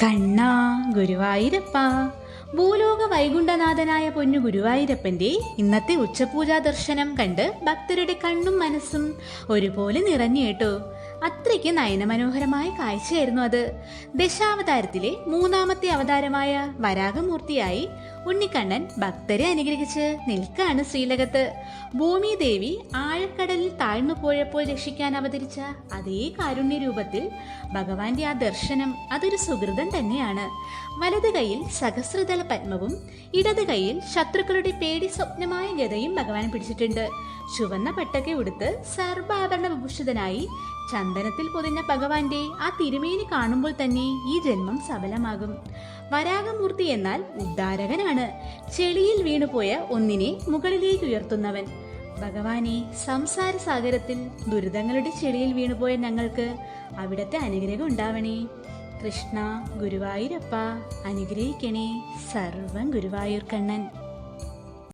കണ്ണാ ഗുരുവായൂരപ്പ. ഭൂലോക വൈകുണ്ഠനാഥനായ പൊന്നു ഗുരുവായൂരപ്പന്റെ ഇന്നത്തെ ഉച്ചപൂജാ ദർശനം കണ്ട് ഭക്തരുടെ കണ്ണും മനസ്സും ഒരുപോലെ നിറഞ്ഞു കേട്ടോ. അത്രയ്ക്ക് നയനമനോഹരമായ കാഴ്ചയായിരുന്നു അത്. ദശാവതാരത്തിലെ മൂന്നാമത്തെ അവതാരമായ വരാഹമൂർത്തിയായി ഉണ്ണിക്കണ്ണൻ ഭക്തരെ അനുഗ്രഹിച്ച് നിൽക്കാണ് ശ്രീലകത്ത്. ഭൂമിദേവി ആഴക്കടലിൽ താഴ്ന്നു പോയപ്പോൾ രക്ഷിക്കാൻ അവതരിച്ച അതേ കാരുണ്യ രൂപത്തിൽ ഭഗവാന്റെ ആ ദർശനം അതൊരു സുഹൃതം തന്നെയാണ്. വലത് കൈയിൽ സഹസ്രദള പത്മവും ഇടത് കൈയിൽ ശത്രുക്കളുടെ പേടി സ്വപ്നമായ ഗദയും ഭഗവാൻ പിടിച്ചിട്ടുണ്ട്. ചുവന്ന പട്ടൊക്കെ ഉടുത്ത് സർവാഭരണ വിഭൂഷിതനായി ചന്ദനത്തിൽ പൊതിഞ്ഞ ഭഗവാന്റെ ആ തിരുമേനി കാണുമ്പോൾ തന്നെ ഈ ജന്മം സഫലമാകും. വരാഹമൂർത്തി എന്നാൽ ഉദ്ധാരകനാണ്. ചെളിയിൽ വീണുപോയ ഒന്നിനെ മുകളിലേക്ക് ഉയർത്തുന്നവൻ. ഭഗവാനെ, സംസാര സാഗരത്തിൽ ദുരിതങ്ങളുടെ ചെളിയിൽ വീണുപോയ ഞങ്ങൾക്ക് അവിടത്തെ അനുഗ്രഹം ഉണ്ടാവണേ. കൃഷ്ണ ഗുരുവായൂരപ്പ അനുഗ്രഹിക്കണേ. സർവം ഗുരുവായൂർ കണ്ണൻ.